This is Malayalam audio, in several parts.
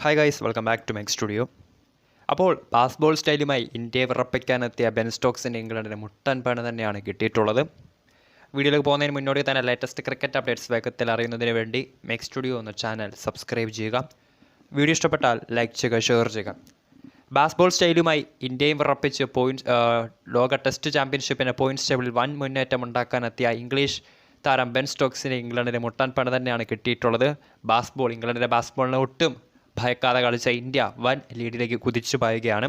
Hi guys, welcome back to Mec studio. അപ്പോൾ പാസ്ബോൾ സ്റ്റൈലുമായി ഇന്ത്യയെ വിറപ്പിക്കാനെത്തിയ ബെൻ സ്റ്റോക്സിൻ്റെ ഇംഗ്ലണ്ടിന് മുട്ടൻ പണി തന്നെയാണ് കിട്ടിയിട്ടുള്ളത്. വീഡിയോയിലേക്ക് പോകുന്നതിന് മുന്നോടി തന്നെ ലേറ്റസ്റ്റ് ക്രിക്കറ്റ് അപ്ഡേറ്റ്സ് വേഗത്തിൽ അറിയുന്നതിന് വേണ്ടി മെക് സ്റ്റുഡിയോ എന്ന ചാനൽ സബ്സ്ക്രൈബ് ചെയ്യുക. വീഡിയോ ഇഷ്ടപ്പെട്ടാൽ ലൈക്ക് ചെയ്യുക, ഷെയർ ചെയ്യുക. ബാസ്ബോൾ സ്റ്റൈലുമായി ഇന്ത്യയും വിറപ്പിച്ച് ലോക ടെസ്റ്റ് ചാമ്പ്യൻഷിപ്പിന് പോയിൻറ്റ്സ് ടേബിളിൽ വൻ മുന്നേറ്റം ഉണ്ടാക്കാനെത്തിയ ഇംഗ്ലീഷ് താരം ബെൻ സ്റ്റോക്സിന് ഇംഗ്ലണ്ടിന് മുട്ടാൻ പണി തന്നെയാണ് കിട്ടിയിട്ടുള്ളത്. ഇംഗ്ലണ്ടിൻ്റെ ബാസ്ബോളിനെ ഒട്ടും ഭയക്കാതെ കളിച്ച ഇന്ത്യ വൻ ലീഡിലേക്ക് കുതിച്ചു പായുകയാണ്.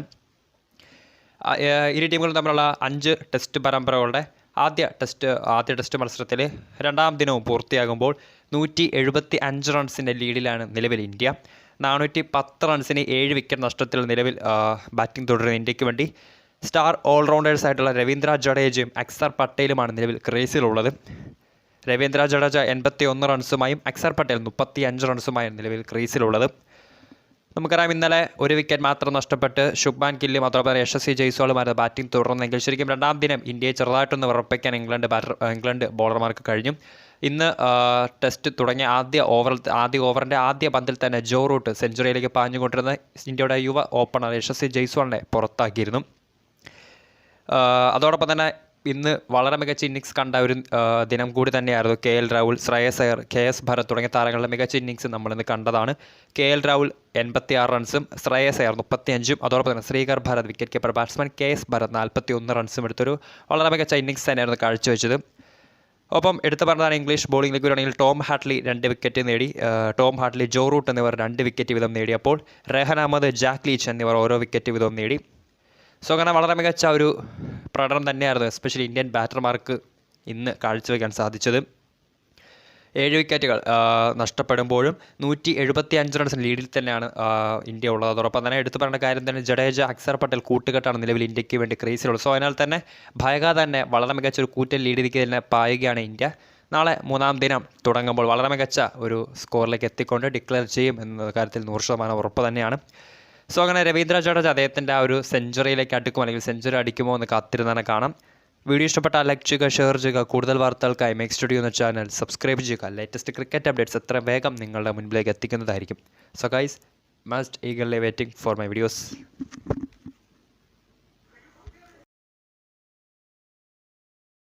ഇരു ടീമുകളും തമ്മിലുള്ള 5 ടെസ്റ്റ് പരമ്പരകളുടെ ആദ്യ ടെസ്റ്റ് മത്സരത്തിൽ രണ്ടാം ദിനവും പൂർത്തിയാകുമ്പോൾ 175 റൺസിൻ്റെ ലീഡിലാണ് നിലവിൽ ഇന്ത്യ. 410 റൺസിന് 7 വിക്കറ്റ് നഷ്ടത്തിൽ നിലവിൽ ബാറ്റിംഗ് തുടരുന്ന ഇന്ത്യക്ക് വേണ്ടി സ്റ്റാർ ഓൾറൗണ്ടേഴ്സായിട്ടുള്ള രവീന്ദ്ര ജഡേജയും അക്സർ പട്ടേലുമാണ് നിലവിൽ ക്രീസിലുള്ളത്. രവീന്ദ്ര ജഡേജ 81 റൺസുമായും അക്സർ പട്ടേൽ 35 റൺസുമായും നിലവിൽ ക്രീസിലുള്ളത്. നമുക്കറിയാം, ഇന്നലെ 1 വിക്കറ്റ് മാത്രം നഷ്ടപ്പെട്ട് ശുഭ്മാൻ ഗില്ലും അതോടൊപ്പം യശസ്വി ജയ്സ്വാളുമാരുടെ ബാറ്റിംഗ് തുടർന്നെങ്കിൽ ശരിക്കും രണ്ടാം ദിനം ഇന്ത്യയെ ചെറുതായിട്ടൊന്ന് വിറപ്പിക്കാൻ ഇംഗ്ലണ്ട് ബോളർമാർക്ക് കഴിഞ്ഞു. ഇന്ന് ടെസ്റ്റ് തുടങ്ങിയ ആദ്യ ഓവറിൻ്റെ ആദ്യ പന്തിൽ തന്നെ ജോ റൂട്ട് സെഞ്ചുറിയിലേക്ക് പാഞ്ഞുകൊണ്ടിരുന്ന ഇന്ത്യയുടെ യുവ ഓപ്പണർ യശസ്വി ജയ്സ്വാളിനെ പുറത്താക്കിയിരുന്നു. അതോടൊപ്പം തന്നെ ഇന്ന് വളരെ മികച്ച ഇന്നിങ്സ് കണ്ട ഒരു ദിനം കൂടി തന്നെയായിരുന്നു. KL രാഹുൽ, ശ്രേയസ് അയ്യർ, KS ഭരത് തുടങ്ങിയ താരങ്ങളുടെ മികച്ച ഇന്നിങ്സ് നമ്മളിന്ന് കണ്ടതാണ്. KL രാഹുൽ 86 റൺസും ശ്രേയസ് അയ്യർ 35ഉം അതോടൊപ്പം തന്നെ Srikar Bharat wicket keeper batsman KS Bharat 41 റൺസും എടുത്തൊരു വളരെ മികച്ച ഇന്നിങ്സ് തന്നെയായിരുന്നു കാഴ്ചവെച്ചത്. ഒപ്പം എടുത്തു പറഞ്ഞതാണ് ഇംഗ്ലീഷ് ബോളിംഗിലേക്ക് വരികയാണെങ്കിൽ ടോം ഹാർട്ട്ലി 2 വിക്കറ്റ് നേടി. ടോം ഹാർട്ട്ലി, ജോ റൂട്ട് എന്നിവർ 2 വിക്കറ്റ് വീതം നേടിയപ്പോൾ റെഹാൻ അഹമ്മദ്, ജാക്ക് ലീച്ച് എന്നിവർ ഓരോ വിക്കറ്റ് വീതവും നേടി. സോ അങ്ങനെ വളരെ മികച്ച ഒരു പ്രകടനം തന്നെയായിരുന്നു എസ്പെഷ്യലി ഇന്ത്യൻ ബാറ്റർമാർക്ക് ഇന്ന് കാഴ്ചവെക്കാൻ സാധിച്ചത്. 7 വിക്കറ്റുകൾ നഷ്ടപ്പെടുമ്പോഴും 175 റൺസിന് ലീഡിൽ തന്നെയാണ് ഇന്ത്യ ഉള്ളത്. അതോടൊപ്പം തന്നെ എടുത്തു പറയേണ്ട കാര്യം തന്നെ ജഡേജ, അക്സർ പട്ടേൽ കൂട്ടുകെട്ടാണ് നിലവിൽ ഇന്ത്യക്ക് വേണ്ടി ക്രീസിലുള്ളത്. സോ അതിനാൽ തന്നെ ഭയകാതെ തന്നെ വളരെ മികച്ച ഒരു കൂറ്റൻ ലീഡിലേക്ക് തന്നെ പായുകയാണ് ഇന്ത്യ. നാളെ 3-ാം ദിനം തുടങ്ങുമ്പോൾ വളരെ മികച്ച ഒരു സ്കോറിലേക്ക് എത്തിക്കൊണ്ട് ഡിക്ലെയർ ചെയ്യും എന്ന കാര്യത്തിൽ 100% ഉറപ്പ് തന്നെയാണ്. സോ അങ്ങനെ രവീന്ദ്ര ജഡേജ അദ്ദേഹത്തിൻ്റെ ആ ഒരു സെഞ്ചുറിയിലേക്ക് അടുക്കുമോ അല്ലെങ്കിൽ സെഞ്ചുറി അടിക്കുമോ എന്ന് കാത്തിരുന്നാണ് കാണാം. വീഡിയോ ഇഷ്ടപ്പെട്ടാൽ ലൈക്ക് ചെയ്യുക, ഷെയർ ചെയ്യുക. കൂടുതൽ വാർത്തകൾക്കായി മെക് സ്റ്റുഡിയോ എന്ന ചാനൽ സബ്സ്ക്രൈബ് ചെയ്യുക. ലേറ്റസ്റ്റ് ക്രിക്കറ്റ് അപ്ഡേറ്റ്സ് എത്ര വേഗം നിങ്ങളുടെ മുൻപിലേക്ക് എത്തിക്കുന്നതായിരിക്കും. So guys, must eagerly waiting for my videos.